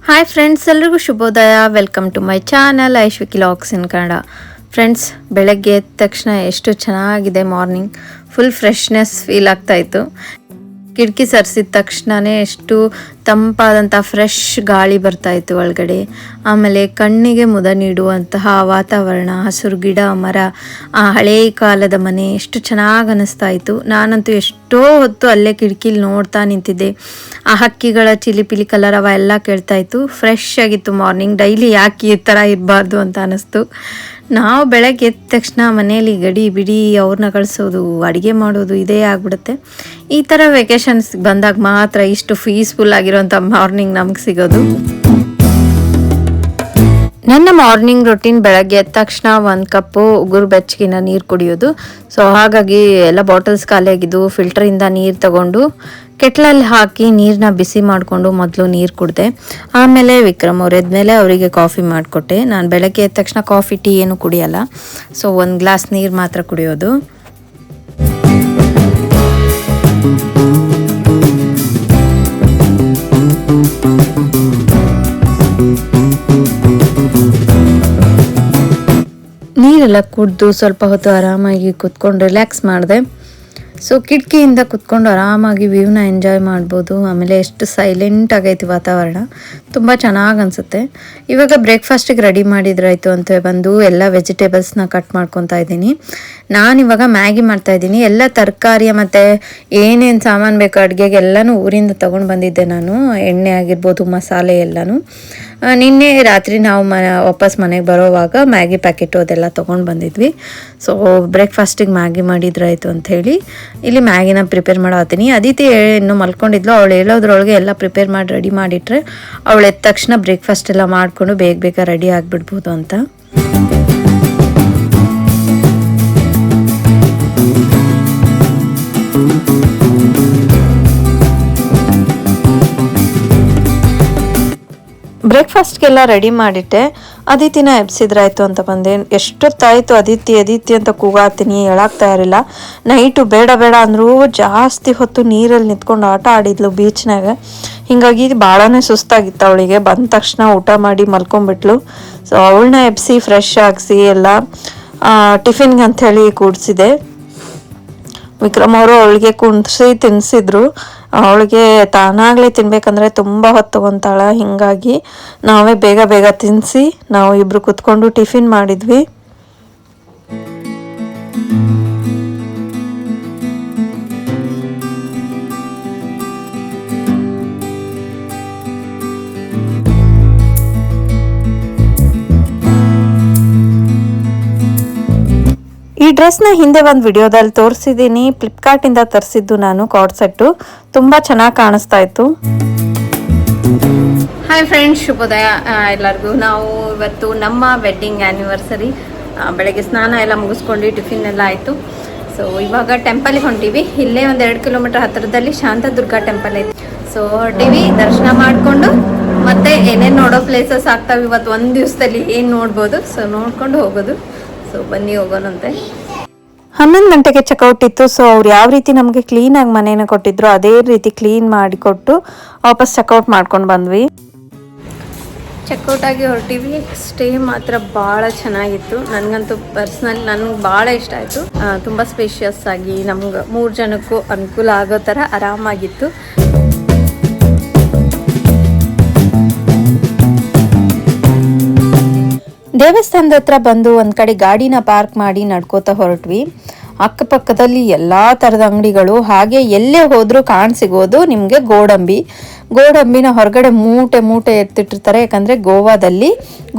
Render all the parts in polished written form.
Hi friends, ಎಲ್ರಿಗೂ ಶುಭೋದಯ. Welcome to my channel Aishwiki logs in Kannada. Friends, ಬೆಳಗ್ಗೆ ಎದ್ದ ತಕ್ಷಣ ಎಷ್ಟು ಚೆನ್ನಾಗಿದೆ ಮಾರ್ನಿಂಗ್. ಫುಲ್ ಫ್ರೆಶ್ನೆಸ್ ಫೀಲ್ ಆಗ್ತಾಯಿತ್ತು. ಕಿಟಕಿ ಸರಿಸಿದ ತಕ್ಷಣವೇ ಎಷ್ಟು ತಂಪಾದಂಥ ಫ್ರೆಶ್ ಗಾಳಿ ಬರ್ತಾಯಿತ್ತು ಒಳಗಡೆ. ಆಮೇಲೆ ಕಣ್ಣಿಗೆ ಮುದ ನೀಡುವಂತಹ ವಾತಾವರಣ, ಹಸಿರು ಗಿಡ ಮರ, ಆ ಹಳೇ ಕಾಲದ ಮನೆ ಎಷ್ಟು ಚೆನ್ನಾಗಿ ಅನ್ನಿಸ್ತಾ ಇತ್ತು. ನಾನಂತೂ ಎಷ್ಟೋ ಹೊತ್ತು ಅಲ್ಲೇ ಕಿಟಕಿಲಿ ನೋಡ್ತಾ ನಿಂತಿದ್ದೆ. ಆ ಹಕ್ಕಿಗಳ ಚಿಲಿಪಿಲಿ ಕಲರ್ ಅವ ಎಲ್ಲ ಕೇಳ್ತಾ ಇತ್ತು. ಫ್ರೆಶ್ ಆಗಿತ್ತು ಮಾರ್ನಿಂಗ್. ಡೈಲಿ ಯಾಕೆ ಈ ಥರ ಇರಬಾರ್ದು ಅಂತ ಅನ್ನಿಸ್ತು. ನಾವು ಬೆಳಗ್ಗೆ ಎದ್ದ ತಕ್ಷಣ ಮನೆಯಲ್ಲಿ ಗಡಿ ಬಿಡಿ ಅವ್ರನ್ನ ಕಳಿಸೋದು, ಅಡುಗೆ ಮಾಡೋದು ಇದೇ ಆಗ್ಬಿಡುತ್ತೆ. ಈ ಥರ ವೆಕೇಷನ್ಸ್ ಬಂದಾಗ ಮಾತ್ರ ಇಷ್ಟು ಪೀಸ್ಫುಲ್ ಆಗಿರೋಂಥ ಮಾರ್ನಿಂಗ್ ನಮ್ಗೆ ಸಿಗೋದು. ನನ್ನ ಮಾರ್ನಿಂಗ್ ರೊಟೀನ್ ಬೆಳಗ್ಗೆ ಎದ್ದ ತಕ್ಷಣ 1 ಕಪ್ಪು ಉಗುರು ಬೆಚ್ಚಗಿನ ನೀರು ಕುಡಿಯೋದು. ಸೊ ಹಾಗಾಗಿ ಎಲ್ಲ ಬಾಟಲ್ಸ್ ಖಾಲಿ ಆಗಿದ್ದು ಫಿಲ್ಟರಿಂದ ನೀರು ತಗೊಂಡು ಕೆಟ್ಲಲ್ಲಿ ಹಾಕಿ ನೀರನ್ನ ಬಿಸಿ ಮಾಡಿಕೊಂಡು ಮೊದಲು ನೀರು ಕುಡಿದೆ. ಆಮೇಲೆ ವಿಕ್ರಮ್ ಅವ್ರು ಎದ್ಮೇಲೆ ಅವರಿಗೆ ಕಾಫಿ ಮಾಡಿಕೊಟ್ಟೆ. ನಾನು ಬೆಳಗ್ಗೆ ಎದ್ದ ತಕ್ಷಣ ಕಾಫಿ ಟೀ ಏನು ಕುಡಿಯಲ್ಲ. ಸೊ 1 ಗ್ಲಾಸ್ ನೀರು ಮಾತ್ರ ಕುಡಿಯೋದು. ನೀರೆಲ್ಲ ಕುಡಿದು ಸ್ವಲ್ಪ ಹೊತ್ತು ಆರಾಮಾಗಿ ಕುತ್ಕೊಂಡು ರಿಲ್ಯಾಕ್ಸ್ ಮಾಡಿದೆ. ಸೊ ಕಿಟಕಿಯಿಂದ ಕುತ್ಕೊಂಡು ಆರಾಮಾಗಿ ವ್ಯೂನ ಎಂಜಾಯ್ ಮಾಡ್ಬೋದು. ಆಮೇಲೆ ಎಷ್ಟು ಸೈಲೆಂಟ್ ಆಗೈತಿ ವಾತಾವರಣ, ತುಂಬ ಚೆನ್ನಾಗಿ ಅನಿಸುತ್ತೆ. ಇವಾಗ ಬ್ರೇಕ್ಫಾಸ್ಟಿಗೆ ರೆಡಿ ಮಾಡಿದ್ರಾಯ್ತು ಅಂತ ಬಂದು ಎಲ್ಲ ವೆಜಿಟೇಬಲ್ಸ್ನ ಕಟ್ ಮಾಡ್ಕೊತಾ ಇದ್ದೀನಿ. ನಾನಿವಾಗ ಮ್ಯಾಗಿ ಮಾಡ್ತಾಯಿದ್ದೀನಿ. ಎಲ್ಲ ತರಕಾರಿ ಮತ್ತು ಏನೇನು ಸಾಮಾನು ಬೇಕು ಅಡುಗೆಗೆ ಎಲ್ಲನೂ ಊರಿಂದ ತೊಗೊಂಡು ಬಂದಿದ್ದೆ ನಾನು. ಎಣ್ಣೆ ಆಗಿರ್ಬೋದು, ಮಸಾಲೆ ಎಲ್ಲನೂ. ನಿನ್ನೆ ರಾತ್ರಿ ನಾವು ವಾಪಸ್ ಮನೆಗೆ ಬರೋವಾಗ ಮ್ಯಾಗಿ ಪ್ಯಾಕೆಟು ಅದೆಲ್ಲ ತೊಗೊಂಡು ಬಂದಿದ್ವಿ. ಸೊ ಬ್ರೇಕ್ಫಾಸ್ಟಿಗೆ ಮ್ಯಾಗಿ ಮಾಡಿದ್ರಾಯ್ತು ಅಂಥೇಳಿ ಇಲ್ಲಿ ಮ್ಯಾಗಿನ ಪ್ರಿಪೇರ್ ಮಾಡತ್ತೀನಿ. ಅದಿತಿ ಇನ್ನೂ ಮಲ್ಕೊಂಡಿದ್ಲು. ಅವಳು ಹೇಳೋದ್ರೊಳಗೆ ಎಲ್ಲ ಪ್ರಿಪೇರ್ ಮಾಡಿ ರೆಡಿ ಮಾಡಿಟ್ರೆ ಅವಳು ಎದ್ದ ತಕ್ಷಣ ಬ್ರೇಕ್ಫಾಸ್ಟ್ ಎಲ್ಲ ಮಾಡಿಕೊಂಡು ಬೇಗ ರೆಡಿ ಆಗಿಬಿಡ್ಬೋದು ಅಂತ. ಬ್ರೇಕ್ಫಾಸ್ಟ್ಗೆಲ್ಲ ರೆಡಿ ಮಾಡಿಟ್ಟೆ. ಅದಿತಿನ ಎಬ್ಸಿದ್ರಾಯ್ತು ಅಂತ ಬಂದೆ. ಎಷ್ಟೊತ್ತಾಯಿತು ಅದಿತಿ ಅಂತ ಕೂಗಾತೀನಿ, ಹೇಳಾಗ್ತಾ ಇರಲಿಲ್ಲ. ನೈಟು ಬೇಡ ಅಂದರೂ ಜಾಸ್ತಿ ಹೊತ್ತು ನೀರಲ್ಲಿ ನಿಂತ್ಕೊಂಡು ಆಟ ಆಡಿದ್ಲು ಬೀಚ್ನಾಗ. ಹೀಗಾಗಿ ಭಾಳನೇ ಸುಸ್ತಾಗಿತ್ತು ಅವಳಿಗೆ. ಬಂದ ತಕ್ಷಣ ಊಟ ಮಾಡಿ ಮಲ್ಕೊಂಡ್ಬಿಟ್ಲು. ಸೊ ಅವಳನ್ನ ಎಬ್ಸಿ ಫ್ರೆಶ್ ಆಗಿಸಿ ಎಲ್ಲ ಟಿಫಿನ್ಗೆ ಅಂಥೇಳಿ ಕೂಡಿಸಿದೆ. ವಿಕ್ರಮ್ ಅವರು ಅವಳಿಗೆ ಕುಣಿಸಿ ತಿನ್ನಿಸಿದ್ರು. ಅವಳಿಗೆ ತಾನಾಗಲೇ ತಿನ್ಬೇಕಂದ್ರೆ ತುಂಬ ಹೊತ್ತು ತಗೊತಾಳ. ಹೀಗಾಗಿ ನಾವೇ ಬೇಗ ತಿನ್ನಿಸಿ ನಾವು ಇಬ್ಬರು ಕುತ್ಕೊಂಡು ಟಿಫಿನ್ ಮಾಡಿದ್ವಿ. ಈ ಡ್ರೆಸ್ನ ಹಿಂದೆ ಒಂದು ವಿಡಿಯೋದಲ್ಲಿ ತೋರಿಸಿದ್ದೀನಿ. ಫ್ಲಿಪ್ಕಾರ್ಟಿಂದ ತರಿಸಿದ್ದು ನಾನು ಕಾರ್ಡ್ ಸೆಟ್ಟು. ತುಂಬ ಚೆನ್ನಾಗಿ ಕಾಣಿಸ್ತಾ ಇತ್ತು. ಹಾಯ್ ಫ್ರೆಂಡ್ಸ್, ಶುಭೋದಯ ಎಲ್ಲರಿಗೂ. ನಾವು ಇವತ್ತು ನಮ್ಮ ವೆಡ್ಡಿಂಗ್ ಆ್ಯನಿವರ್ಸರಿ. ಬೆಳಗ್ಗೆ ಸ್ನಾನ ಎಲ್ಲ ಮುಗಿಸ್ಕೊಂಡು ಟಿಫಿನ್ ಎಲ್ಲ ಆಯಿತು. ಸೊ ಇವಾಗ ಟೆಂಪಲ್ಗೆ ಹೊಂಟೀವಿ. ಇಲ್ಲೇ ಒಂದು 2 ಕಿಲೋಮೀಟರ್ ಹತ್ತಿರದಲ್ಲಿ ಶಾಂತದುರ್ಗ ಟೆಂಪಲ್ ಐತಿ. ಸೊ ಹೊರಟೀವಿ, ದರ್ಶನ ಮಾಡಿಕೊಂಡು ಮತ್ತೆ ಏನೇನು ನೋಡೋ ಪ್ಲೇಸಸ್ ಆಗ್ತಾವೆ ಇವತ್ತು ಒಂದು ದಿವಸದಲ್ಲಿ ಏನು ನೋಡ್ಬೋದು. ಸೊ ನೋಡ್ಕೊಂಡು ಹೋಗೋದು. ಸೊ ಬನ್ನಿ ಹೋಗೋಣಂತೆ. 11 ಗಂಟೆಗೆ ಚೆಕ್ಔಟ್ ಇತ್ತು. ಸೊ ಅವ್ರು ಯಾವ ರೀತಿ ನಮಗೆ ಕ್ಲೀನಾಗಿ ಮನೇನ ಕೊಟ್ಟಿದ್ರು ಅದೇ ರೀತಿ ಕ್ಲೀನ್ ಮಾಡಿಕೊಟ್ಟು ವಾಪಸ್ ಚೆಕ್ಔಟ್ ಮಾಡ್ಕೊಂಡು ಬಂದ್ವಿ. ಚೆಕ್ಔಟ್ ಆಗಿ ಹೊರಟಿವಿ. ಸ್ಟೇ ಮಾತ್ರ ಭಾಳ ಚೆನ್ನಾಗಿತ್ತು. ನನಗಂತೂ ನನಗೆ ಭಾಳ ಇಷ್ಟ ಆಯಿತು. ತುಂಬ ಸ್ಪೇಷಿಯಸ್ ಆಗಿ ನಮ್ಗೆ 3 ಜನಕ್ಕೂ ಅನುಕೂಲ ಆಗೋ ಥರ ಆರಾಮಾಗಿತ್ತು. ದೇವಸ್ಥಾನದ ಹತ್ರ ಬಂದು ಒಂದು ಕಡೆ ಗಾಡಿನ ಪಾರ್ಕ್ ಮಾಡಿ ನಡ್ಕೋತಾ ಹೊರಟ್ವಿ. ಅಕ್ಕಪಕ್ಕದಲ್ಲಿ ಎಲ್ಲ ಥರದ ಅಂಗಡಿಗಳು, ಹಾಗೆ ಎಲ್ಲೇ ಹೋದರೂ ಕಾಣಸಿಗೋದು ನಿಮಗೆ ಗೋಡಂಬಿನ ಹೊರಗಡೆ ಮೂಟೆ ಎತ್ತಿಟ್ಟಿರ್ತಾರೆ. ಯಾಕಂದರೆ ಗೋವಾದಲ್ಲಿ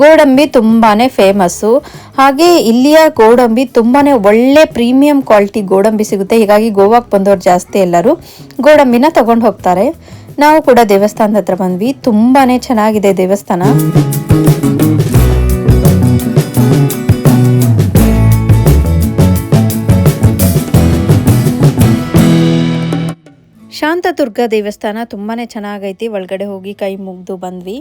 ಗೋಡಂಬಿ ತುಂಬಾ ಫೇಮಸ್ಸು. ಹಾಗೆ ಇಲ್ಲಿಯ ಗೋಡಂಬಿ ತುಂಬಾ ಒಳ್ಳೆ ಪ್ರೀಮಿಯಂ ಕ್ವಾಲಿಟಿ ಗೋಡಂಬಿ ಸಿಗುತ್ತೆ. ಹೀಗಾಗಿ ಗೋವಾಕ್ಕೆ ಬಂದವ್ರು ಜಾಸ್ತಿ ಎಲ್ಲರೂ ಗೋಡಂಬಿನ ತಗೊಂಡು ಹೋಗ್ತಾರೆ. ನಾವು ಕೂಡ ದೇವಸ್ಥಾನದ ಹತ್ರ ಬಂದ್ವಿ. ತುಂಬಾ ಚೆನ್ನಾಗಿದೆ ದೇವಸ್ಥಾನ. ಶಾಂತದುರ್ಗ ದೇವಸ್ಥಾನ ತುಂಬಾ ಚೆನ್ನಾಗೈತಿ. ಒಳಗಡೆ ಹೋಗಿ ಕೈ ಮುಗಿದು ಬಂದ್ವಿ.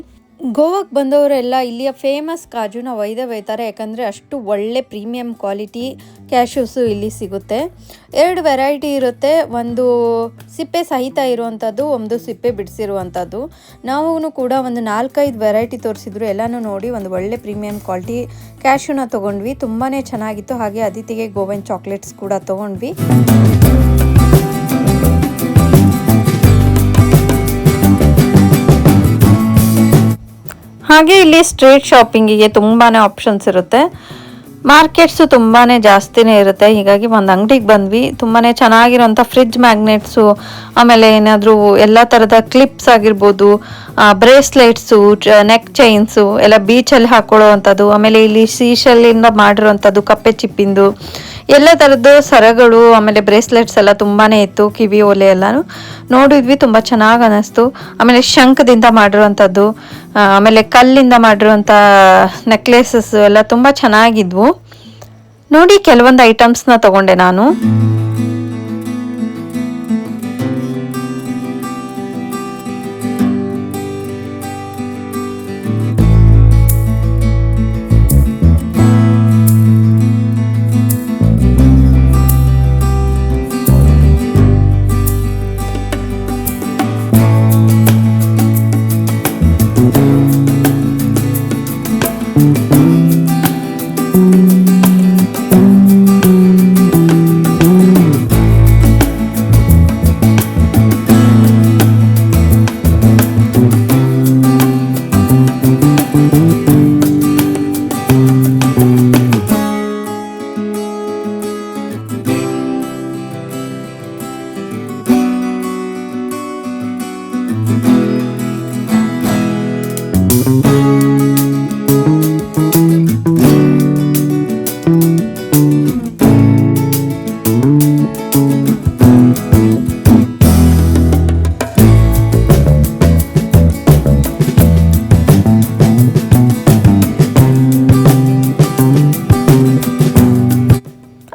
ಗೋವಾಕ್ಕೆ ಬಂದವರೆಲ್ಲ ಇಲ್ಲಿಯ ಫೇಮಸ್ ಕಾಜುನ ಒಯ್ತಾರೆ, ಯಾಕಂದರೆ ಅಷ್ಟು ಒಳ್ಳೆ ಪ್ರೀಮಿಯಂ ಕ್ವಾಲಿಟಿ ಕ್ಯಾಶ್ಯೂಸು ಇಲ್ಲಿ ಸಿಗುತ್ತೆ. 2 ವೆರೈಟಿ ಇರುತ್ತೆ, ಒಂದು ಸಿಪ್ಪೆ ಸಹಿತ ಇರುವಂಥದ್ದು, ಒಂದು ಸಿಪ್ಪೆ ಬಿಡಿಸಿರುವಂಥದ್ದು. ನಾವು ಕೂಡ ಒಂದು 4-5 ವೆರೈಟಿ ತೋರಿಸಿದ್ರು, ಎಲ್ಲನೂ ನೋಡಿ ಒಂದು ಒಳ್ಳೆ ಪ್ರೀಮಿಯಂ ಕ್ವಾಲಿಟಿ ಕ್ಯಾಶ್ಯೂನ ತೊಗೊಂಡ್ವಿ. ತುಂಬಾ ಚೆನ್ನಾಗಿತ್ತು. ಹಾಗೆ ಅದಿತಿಗೆ ಗೋವನ್ ಚಾಕ್ಲೇಟ್ಸ್ ಕೂಡ ತೊಗೊಂಡ್ವಿ. ಹಾಗೆ ಇಲ್ಲಿ ಸ್ಟ್ರೀಟ್ ಶಾಪಿಂಗಿಗೆ ತುಂಬಾ ಆಪ್ಷನ್ಸ್ ಇರುತ್ತೆ. ಮಾರ್ಕೆಟ್ಸು ತುಂಬಾ ಜಾಸ್ತಿನೇ ಇರುತ್ತೆ. ಹೀಗಾಗಿ ಒಂದು ಅಂಗಡಿಗೆ ಬಂದ್ವಿ. ತುಂಬಾ ಚೆನ್ನಾಗಿರೋಂಥ ಫ್ರಿಡ್ಜ್ ಮ್ಯಾಗ್ನೆಟ್ಸು, ಆಮೇಲೆ ಏನಾದರೂ ಎಲ್ಲ ಥರದ ಕ್ಲಿಪ್ಸ್ ಆಗಿರ್ಬೋದು, ಬ್ರೇಸ್ಲೆಟ್ಸು, ನೆಕ್ ಚೈನ್ಸು ಎಲ್ಲ ಬೀಚಲ್ಲಿ ಹಾಕ್ಕೊಳ್ಳೋ ಅಂಥದ್ದು, ಆಮೇಲೆ ಇಲ್ಲಿ ಸೀಶಲ್ಲಿಂದ ಮಾಡಿರೋವಂಥದ್ದು ಕಪ್ಪೆ ಚಿಪ್ಪಿಂದು ಎಲ್ಲ ಥರದ್ದು ಸರಗಳು, ಆಮೇಲೆ ಬ್ರೇಸ್ಲೆಟ್ಸ್ ಎಲ್ಲ ತುಂಬಾ ಇತ್ತು. ಕಿವಿ ಓಲೆ ಎಲ್ಲನೂ ನೋಡಿದ್ವಿ, ತುಂಬ ಚೆನ್ನಾಗಿ ಅನ್ನಿಸ್ತು. ಆಮೇಲೆ ಶಂಖದಿಂದ ಮಾಡಿರೋವಂಥದ್ದು, ಆಮೇಲೆ ಕಲ್ಲಿಂದ ಮಾಡಿರೋವಂಥ ನೆಕ್ಲೇಸಸ್ ಎಲ್ಲ ತುಂಬ ಚೆನ್ನಾಗಿದ್ವು. ನೋಡಿ ಕೆಲವೊಂದು ಐಟಮ್ಸ್ನ ತಗೊಂಡೆ ನಾನು.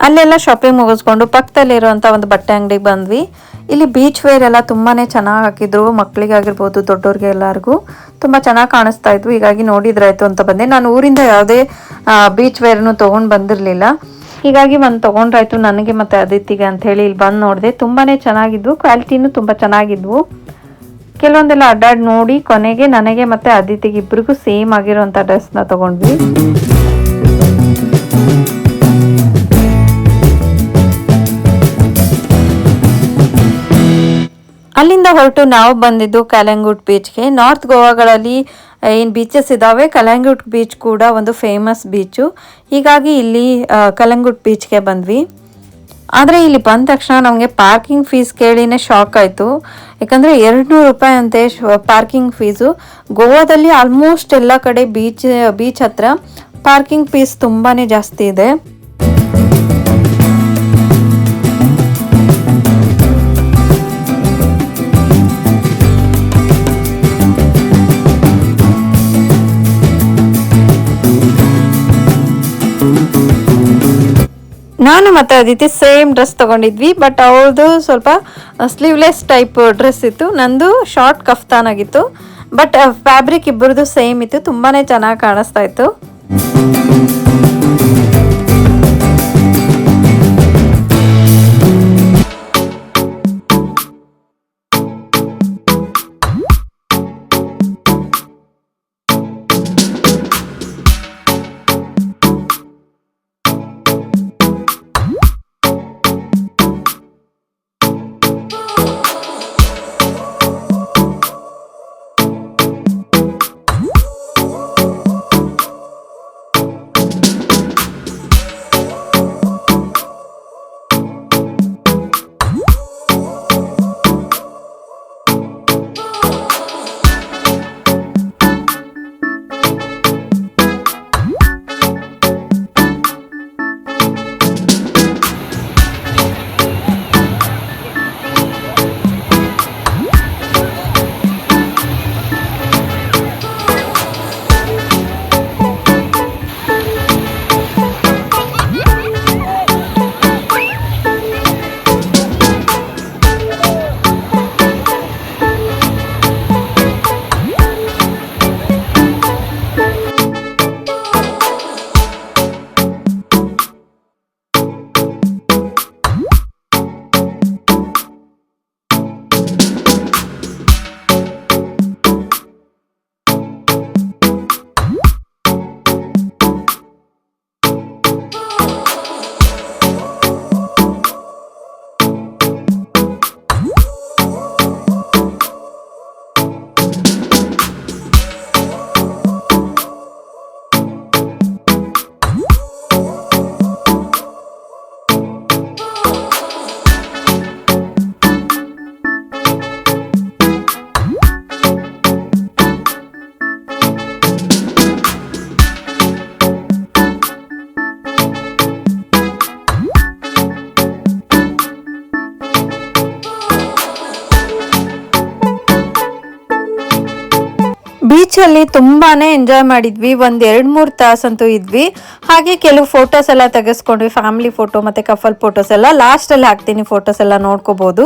ಅಲ್ಲೆಲ್ಲ ಶಾಪಿಂಗ್ ಮುಗಿಸ್ಕೊಂಡು ಪಕ್ಕದಲ್ಲಿರುವಂಥ ಒಂದು ಬಟ್ಟೆ ಅಂಗಡಿಗೆ ಬಂದ್ವಿ. ಇಲ್ಲಿ ಬೀಚ್ ವೇರ್ ಎಲ್ಲ ತುಂಬಾ ಚೆನ್ನಾಗಿ ಹಾಕಿದ್ರು, ಮಕ್ಕಳಿಗಾಗಿರ್ಬೋದು ದೊಡ್ಡವ್ರಿಗೆ ಎಲ್ಲರಿಗೂ ತುಂಬ ಚೆನ್ನಾಗಿ ಕಾಣಿಸ್ತಾ ಇದ್ವು. ಹೀಗಾಗಿ ನೋಡಿದ್ರಾಯ್ತು ಅಂತ ಬಂದೆ. ನಾನು ಊರಿಂದ ಯಾವುದೇ ಬೀಚ್ ವೇರ್ನು ತೊಗೊಂಡು ಬಂದಿರಲಿಲ್ಲ, ಹೀಗಾಗಿ ಒಂದು ತೊಗೊಂಡ್ರಾಯ್ತು ನನಗೆ ಮತ್ತು ಅದಿತಿಗೆ ಅಂಥೇಳಿ ಇಲ್ಲಿ ಬಂದು ನೋಡಿದೆ. ತುಂಬಾ ಚೆನ್ನಾಗಿದ್ವು, ಕ್ವಾಲಿಟಿನೂ ತುಂಬ ಚೆನ್ನಾಗಿದ್ವು. ಕೆಲವೊಂದೆಲ್ಲ ಅಡ್ಡಾಡಿ ನೋಡಿ ಕೊನೆಗೆ ನನಗೆ ಮತ್ತು ಅದಿತಿಗೆ ಇಬ್ಬರಿಗೂ ಸೇಮ್ ಆಗಿರೋಂಥ ಡ್ರೆಸ್ನ ತೊಗೊಂಡ್ವಿ. ಅಲ್ಲಿಂದ ಹೊರಟು ನಾವು ಬಂದಿದ್ದು ಕಲಂಗುಟ್ ಬೀಚ್ಗೆ. ನಾರ್ತ್ ಗೋವಾಗಳಲ್ಲಿ ಏನು ಬೀಚಸ್ ಇದ್ದಾವೆ, ಕಲಂಗುಟ್ ಬೀಚ್ ಕೂಡ ಒಂದು ಫೇಮಸ್ ಬೀಚು. ಹೀಗಾಗಿ ಇಲ್ಲಿ ಕಲಂಗುಟ್ ಬೀಚ್ಗೆ ಬಂದ್ವಿ. ಆದರೆ ಇಲ್ಲಿ ಬಂದ ತಕ್ಷಣ ನಮಗೆ ಪಾರ್ಕಿಂಗ್ ಫೀಸ್ ಕೇಳಿನೇ ಶಾಕ್ ಆಯಿತು. ಯಾಕಂದರೆ 200 ರೂಪಾಯಿ ಅಂತೆ ಪಾರ್ಕಿಂಗ್ ಫೀಸು. ಗೋವಾದಲ್ಲಿ ಆಲ್ಮೋಸ್ಟ್ ಎಲ್ಲ ಕಡೆ ಬೀಚ್ ಹತ್ರ ಪಾರ್ಕಿಂಗ್ ಫೀಸ್ ತುಂಬಾ ಜಾಸ್ತಿ ಇದೆ. ನಾನು ಮತ್ತು ಅದಿತಿ ಸೇಮ್ ಡ್ರೆಸ್ ತೊಗೊಂಡಿದ್ವಿ, ಬಟ್ ಅವ್ರದ್ದು ಸ್ವಲ್ಪ ಸ್ಲೀವ್ಲೆಸ್ ಟೈಪ್ ಡ್ರೆಸ್ ಇತ್ತು, ನಂದು ಶಾರ್ಟ್ ಕಫ್ತಾನ್ ಆಗಿತ್ತು. ಬಟ್ ಫ್ಯಾಬ್ರಿಕ್ ಇಬ್ಬರದು ಸೇಮ್ ಇತ್ತು, ತುಂಬಾ ಚೆನ್ನಾಗಿ ಕಾಣಿಸ್ತಾ ಇತ್ತು. ಬೀಚಲ್ಲಿ ತುಂಬಾನೇ ಎಂಜಾಯ್ ಮಾಡಿದ್ವಿ. ಒಂದು 2-3 ತಾಸಂತೂ ಇದ್ವಿ. ಹಾಗೆ ಕೆಲವು ಫೋಟೋಸ್ ಎಲ್ಲ ತೆಗೆಸ್ಕೊಂಡ್ವಿ, ಫ್ಯಾಮಿಲಿ ಫೋಟೋ ಮತ್ತು ಕಪಲ್ ಫೋಟೋಸ್ ಎಲ್ಲ. ಲಾಸ್ಟಲ್ಲಿ ಹಾಕ್ತೀನಿ, ಫೋಟೋಸ್ ಎಲ್ಲ ನೋಡ್ಕೋಬೋದು.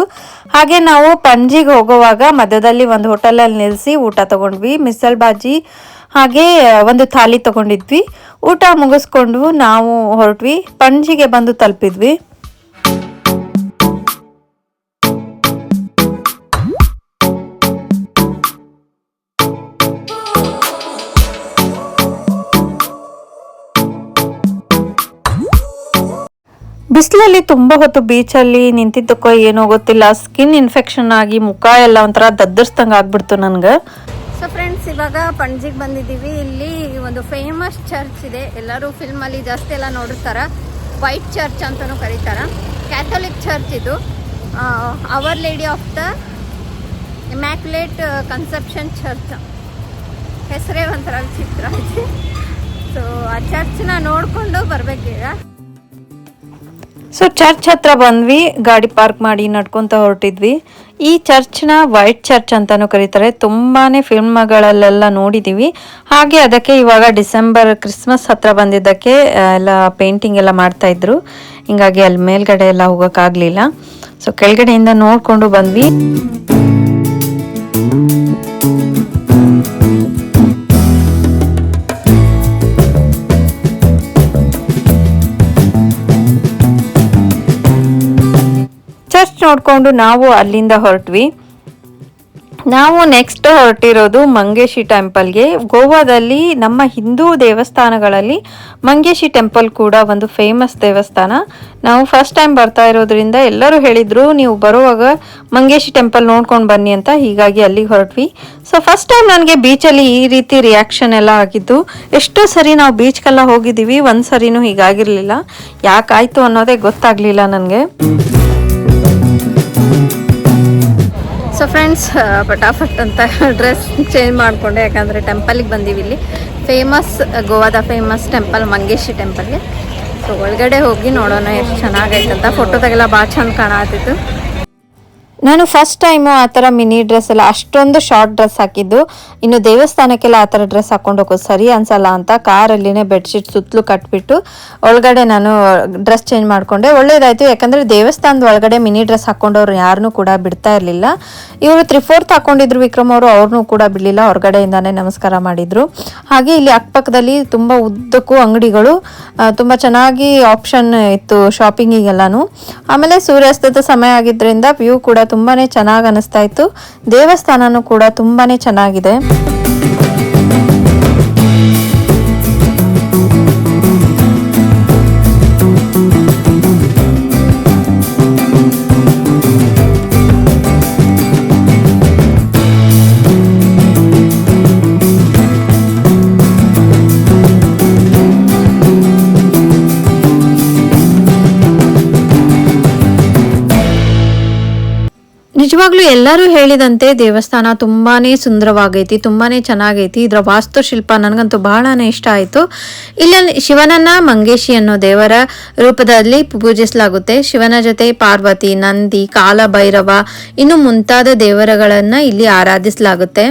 ಹಾಗೆ ನಾವು ಪಣಜಿಗೆ ಹೋಗುವಾಗ ಮಧ್ಯದಲ್ಲಿ ಒಂದು ಹೋಟೆಲಲ್ಲಿ ನಿಲ್ಲಿಸಿ ಊಟ ತೊಗೊಂಡ್ವಿ. ಮಿಸಲ್ ಬಾಜಿ ಹಾಗೆ ಒಂದು ಥಾಲಿ ತೊಗೊಂಡಿದ್ವಿ. ಊಟ ಮುಗಿಸ್ಕೊಂಡು ನಾವು ಹೊರಟ್ವಿ, ಪಣಜಿಗೆ ಬಂದು ತಲುಪಿದ್ವಿ. ಬಿಸಿಲಲ್ಲಿ ತುಂಬ ಹೊತ್ತು ಬೀಚಲ್ಲಿ ನಿಂತಿದ್ದಕ್ಕೋ ಏನೋ ಗೊತ್ತಿಲ್ಲ, ಸ್ಕಿನ್ ಇನ್ಫೆಕ್ಷನ್ ಆಗಿ ಮುಖ ಎಲ್ಲ ಒಂಥರ ದದ್ದರ್ಸ್ದಂಗೆ ಆಗ್ಬಿಡ್ತು ನನಗೆ. ಸೊ ಫ್ರೆಂಡ್ಸ್, ಇವಾಗ ಪಣಜಿಗೆ ಬಂದಿದ್ದೀವಿ. ಇಲ್ಲಿ ಒಂದು ಫೇಮಸ್ ಚರ್ಚ್ ಇದೆ, ಎಲ್ಲರೂ ಫಿಲ್ಮಲ್ಲಿ ಜಾಸ್ತಿ ಎಲ್ಲ ನೋಡಿರ್ತಾರೆ. ವೈಟ್ ಚರ್ಚ್ ಅಂತಲೂ ಕರೀತಾರೆ. ಕ್ಯಾಥೋಲಿಕ್ ಚರ್ಚ್ ಇದು. Our Lady of the Immaculate Conception Church. ಹೆಸರೇ ಒಂಥರ ವಿಚಿತ್ರ ಇದೆ. ಸೊ ಆ ಚರ್ಚ್ನ ನೋಡಿಕೊಂಡು ಬರಬೇಕೀಗ. ಸೊ ಚರ್ಚ್ ಹತ್ರ ಬಂದ್ವಿ, ಗಾಡಿ ಪಾರ್ಕ್ ಮಾಡಿ ನಡ್ಕೊತ ಹೊರಟಿದ್ವಿ. ಈ ಚರ್ಚ್ನ ವೈಟ್ ಚರ್ಚ್ ಅಂತಾನೂ ಕರೀತಾರೆ. ತುಂಬಾನೇ ಫಿಲ್ಮ್ಗಳಲ್ಲೆಲ್ಲ ನೋಡಿದ್ದೀವಿ. ಹಾಗೆ ಅದಕ್ಕೆ ಇವಾಗ ಡಿಸೆಂಬರ್ ಕ್ರಿಸ್ಮಸ್ ಹತ್ರ ಬಂದಿದ್ದಕ್ಕೆ ಎಲ್ಲ ಪೇಂಟಿಂಗ್ ಎಲ್ಲ ಮಾಡ್ತಾ ಇದ್ರು. ಹಿಂಗಾಗಿ ಅಲ್ಲಿ ಮೇಲ್ಗಡೆ ಎಲ್ಲ ಹೋಗೋಕ್ಕಾಗಲಿಲ್ಲ. ಸೊ ಕೆಳಗಡೆಯಿಂದ ನೋಡಿಕೊಂಡು ಬಂದ್ವಿ. ಚರ್ಚ್ ನೋಡಿಕೊಂಡು ನಾವು ಅಲ್ಲಿಂದ ಹೊರಟ್ವಿ. ನಾವು ನೆಕ್ಸ್ಟ್ ಹೊರಟಿರೋದು ಮಂಗೇಶಿ ಟೆಂಪಲ್ಗೆ. ಗೋವಾದಲ್ಲಿ ನಮ್ಮ ಹಿಂದೂ ದೇವಸ್ಥಾನಗಳಲ್ಲಿ ಮಂಗೇಶಿ ಟೆಂಪಲ್ ಕೂಡ ಒಂದು ಫೇಮಸ್ ದೇವಸ್ಥಾನ. ನಾವು ಫಸ್ಟ್ ಟೈಮ್ ಬರ್ತಾ ಇರೋದ್ರಿಂದ ಎಲ್ಲರೂ ಹೇಳಿದ್ರು ನೀವು ಬರುವಾಗ ಮಂಗೇಶಿ ಟೆಂಪಲ್ ನೋಡ್ಕೊಂಡು ಬನ್ನಿ ಅಂತ. ಹೀಗಾಗಿ ಅಲ್ಲಿಗೆ ಹೊರಟ್ವಿ. ಸೊ ಫಸ್ಟ್ ಟೈಮ್ ನನಗೆ ಬೀಚಲ್ಲಿ ಈ ರೀತಿ ರಿಯಾಕ್ಷನ್ ಎಲ್ಲ ಆಗಿದ್ದು. ಎಷ್ಟೋ ಸರಿ ನಾವು ಬೀಚ್ಗೆಲ್ಲ ಹೋಗಿದ್ದೀವಿ, ಒಂದು ಸರಿನೂ ಹೀಗಾಗಿರಲಿಲ್ಲ. ಯಾಕಾಯಿತು ಅನ್ನೋದೇ ಗೊತ್ತಾಗಲಿಲ್ಲ ನನಗೆ. ಸೊ ಫ್ರೆಂಡ್ಸ್, ಪಟಾಫಟ್ ಅಂತ ಡ್ರೆಸ್ ಚೇಂಜ್ ಮಾಡಿಕೊಂಡೆ, ಯಾಕಂದರೆ ಟೆಂಪಲಿಗೆ ಬಂದೀವಿ. ಇಲ್ಲಿ ಫೇಮಸ್, ಗೋವಾದ ಫೇಮಸ್ ಟೆಂಪಲ್ ಮಂಗೇಶಿ ಟೆಂಪಲ್ಗೆ. ಸೊ ಒಳಗಡೆ ಹೋಗಿ ನೋಡೋಣ ಎಷ್ಟು ಚೆನ್ನಾಗೈತಂತ. ಫೋಟೋದಾಗೆಲ್ಲ ಭಾಳ ಚಂದ ಕಾಣತ್ತಿತ್ತು. ನಾನು ಫಸ್ಟ್ ಟೈಮು ಆ ಥರ ಮಿನಿ ಡ್ರೆಸ್ ಎಲ್ಲ, ಅಷ್ಟೊಂದು ಶಾರ್ಟ್ ಡ್ರೆಸ್ ಹಾಕಿದ್ದು. ಇನ್ನು ದೇವಸ್ಥಾನಕ್ಕೆಲ್ಲ ಆ ಥರ ಡ್ರೆಸ್ ಹಾಕೊಂಡು ಹೋಗೋದು ಸರಿ ಅನ್ಸಲ್ಲ ಅಂತ ಕಾರಲ್ಲಿನೇ ಬೆಡ್ಶೀಟ್ ಸುತ್ತಲೂ ಕಟ್ಬಿಟ್ಟು ಒಳಗಡೆ ನಾನು ಡ್ರೆಸ್ ಚೇಂಜ್ ಮಾಡಿಕೊಂಡೆ. ಒಳ್ಳೇದಾಯಿತು, ಯಾಕಂದರೆ ದೇವಸ್ಥಾನದ ಒಳಗಡೆ ಮಿನಿ ಡ್ರೆಸ್ ಹಾಕೊಂಡವ್ರು ಯಾರನ್ನೂ ಕೂಡ ಬಿಡ್ತಾ ಇರಲಿಲ್ಲ. ಇವರು 3/4 ಹಾಕೊಂಡಿದ್ರು ವಿಕ್ರಮ್ ಅವರು, ಅವ್ರನ್ನೂ ಕೂಡ ಬಿಡಲಿಲ್ಲ, ಹೊರಗಡೆಯಿಂದಾನೇ ನಮಸ್ಕಾರ ಮಾಡಿದರು. ಹಾಗೆ ಇಲ್ಲಿ ಅಕ್ಕಪಕ್ಕದಲ್ಲಿ ತುಂಬ ಉದ್ದಕ್ಕೂ ಅಂಗಡಿಗಳು, ತುಂಬ ಚೆನ್ನಾಗಿ ಆಪ್ಷನ್ ಇತ್ತು ಶಾಪಿಂಗಿಗೆಲ್ಲನೂ. ಆಮೇಲೆ ಸೂರ್ಯಾಸ್ತದ ಸಮಯ ಆಗಿದ್ದರಿಂದ ವ್ಯೂ ಕೂಡ ತುಂಬಾನೇ ಚೆನ್ನಾಗಿ ಅನಿಸ್ತಾ ಇತ್ತು. ದೇವಸ್ಥಾನನೂ ಕೂಡ ತುಂಬಾನೇ ಚೆನ್ನಾಗಿದೆ. ನಿಜವಾಗ್ಲೂ ಎಲ್ಲರೂ ಹೇಳಿದಂತೆ ದೇವಸ್ಥಾನ ತುಂಬಾನೇ ಸುಂದರವಾಗೈತಿ, ತುಂಬಾನೇ ಚೆನ್ನಾಗೈತಿ. ಇದರ ವಾಸ್ತುಶಿಲ್ಪ ನನಗಂತೂ ಬಹಳನೇ ಇಷ್ಟ ಆಯಿತು. ಇಲ್ಲಿ ಶಿವನನ್ನ ಮಂಗೇಶಿ ಅನ್ನೋ ದೇವರ ರೂಪದಲ್ಲಿ ಪೂಜಿಸಲಾಗುತ್ತೆ. ಶಿವನ ಜೊತೆ ಪಾರ್ವತಿ, ನಂದಿ, ಕಾಲಭೈರವ ಇನ್ನು ಮುಂತಾದ ದೇವರುಗಳನ್ನ ಇಲ್ಲಿ ಆರಾಧಿಸಲಾಗುತ್ತೆ.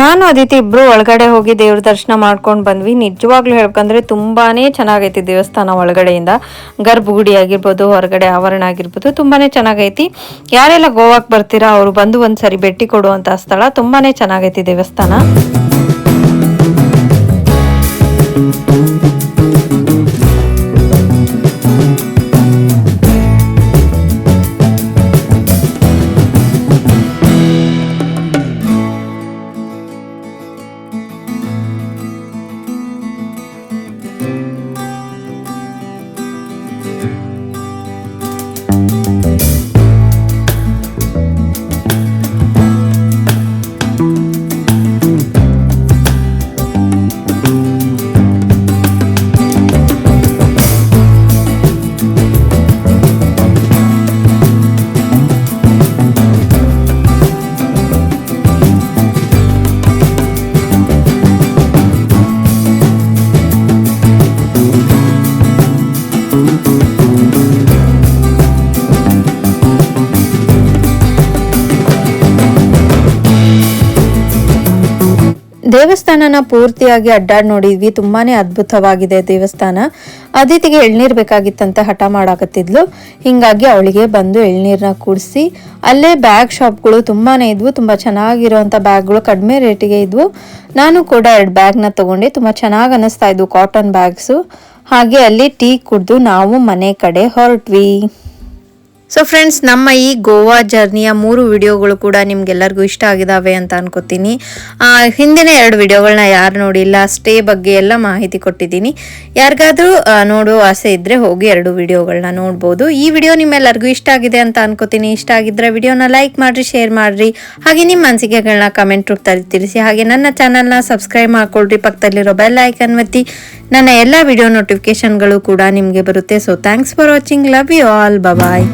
ನಾನು ಅದಿತಿ ಇಬ್ರು ಒಳಗಡೆ ಹೋಗಿ ದೇವ್ರ ದರ್ಶನ ಮಾಡ್ಕೊಂಡು ಬಂದ್ವಿ. ನಿಜವಾಗ್ಲೂ ಹೇಳ್ಬೇಕಂದ್ರೆ ತುಂಬಾನೇ ಚೆನ್ನಾಗೈತಿ ದೇವಸ್ಥಾನ. ಒಳಗಡೆಯಿಂದ ಗರ್ಭಗುಡಿ ಆಗಿರ್ಬೋದು, ಹೊರಗಡೆ ಆವರಣ ಆಗಿರ್ಬೋದು, ತುಂಬಾನೇ ಚೆನ್ನಾಗೈತಿ. ಯಾರೆಲ್ಲ ಗೋವಾಕ್ ಬರ್ತೀರಾ ಅವರು ಬಂದು ಒಂದ್ಸರಿ ಭೇಟಿ ಕೊಡುವಂತ ಸ್ಥಳ. ತುಂಬಾನೇ ಚೆನ್ನಾಗೈತಿ ದೇವಸ್ಥಾನ. ದೇವಸ್ಥಾನನ ಪೂರ್ತಿಯಾಗಿ ಅಡ್ಡಾಡಿ ನೋಡಿದ್ವಿ. ತುಂಬಾನೇ ಅದ್ಭುತವಾಗಿದೆ ದೇವಸ್ಥಾನ. ಅದಿತಿಗೆ ಎಳ್ನೀರ್ ಬೇಕಾಗಿತ್ತಂತ ಹಠ ಮಾಡಾಕತ್ತಿದ್ಲು. ಹಿಂಗಾಗಿ ಅವಳಿಗೆ ಬಂದು ಎಳ್ನೀರ್ನ ಕೂಡಿಸಿ ಅಲ್ಲೇ ಬ್ಯಾಗ್ ಶಾಪ್ಗಳು ತುಂಬಾನೇ ಇದ್ವು. ತುಂಬಾ ಚೆನ್ನಾಗಿರುವಂತ ಬ್ಯಾಗ್ಗಳು ಕಡಿಮೆ ರೇಟಿಗೆ ಇದ್ವು. ನಾನು ಕೂಡ 2 ಬ್ಯಾಗ್ನ ತಗೊಂಡೆ. ತುಂಬಾ ಚೆನ್ನಾಗಿ ಅನಿಸ್ತಾ ಇದ್ವು ಕಾಟನ್ ಬ್ಯಾಗ್ಸು. ಹಾಗೆ ಅಲ್ಲಿ ಟೀ ಕುಡಿದು ನಾವು ಮನೆ ಕಡೆ ಹೊರಟ್ವಿ. ಸೊ ಫ್ರೆಂಡ್ಸ್, ನಮ್ಮ ಈ ಗೋವಾ ಜರ್ನಿಯ 3 ವಿಡಿಯೋಗಳು ಕೂಡ ನಿಮ್ಗೆಲ್ಲರಿಗೂ ಇಷ್ಟ ಆಗಿದಾವೆ ಅಂತ ಅನ್ಕೋತೀನಿ. ಹಿಂದಿನ 2 ವಿಡಿಯೋಗಳನ್ನ ಯಾರು ನೋಡಿಲ್ಲ, ಸ್ಟೇ ಬಗ್ಗೆ ಎಲ್ಲ ಮಾಹಿತಿ ಕೊಟ್ಟಿದ್ದೀನಿ. ಯಾರಿಗಾದ್ರೂ ನೋಡೋ ಆಸೆ ಇದ್ರೆ ಹೋಗಿ 2 ವಿಡಿಯೋಗಳನ್ನ ನೋಡ್ಬೋದು. ಈ ವಿಡಿಯೋ ನಿಮ್ಮೆಲ್ಲರಿಗೂ ಇಷ್ಟ ಆಗಿದೆ ಅಂತ ಅನ್ಕೋತೀನಿ. ಇಷ್ಟ ಆಗಿದ್ರೆ ವಿಡಿಯೋನ ಲೈಕ್ ಮಾಡ್ರಿ, ಶೇರ್ ಮಾಡ್ರಿ, ಹಾಗೆ ನಿಮ್ಮ ಅನಿಸಿಕೆಗಳನ್ನ ಕಮೆಂಟ್ ರೂಪದಲ್ಲಿ ತಿಳಿಸಿ. ಹಾಗೆ ನನ್ನ ಚಾನಲ್ನ ಸಬ್ಸ್ಕ್ರೈಬ್ ಮಾಡ್ಕೊಳ್ರಿ, ಪಕ್ಕದಲ್ಲಿರೋ ಬೆಲ್ ಐಕನ್ ಒತ್ತಿ. ನನ್ನ ಎಲ್ಲ ವಿಡಿಯೋ ನೋಟಿಫಿಕೇಶನ್ಗಳು ಕೂಡ ನಿಮಗೆ ಬರುತ್ತೆ. So thanks for watching. Love you all. Bye.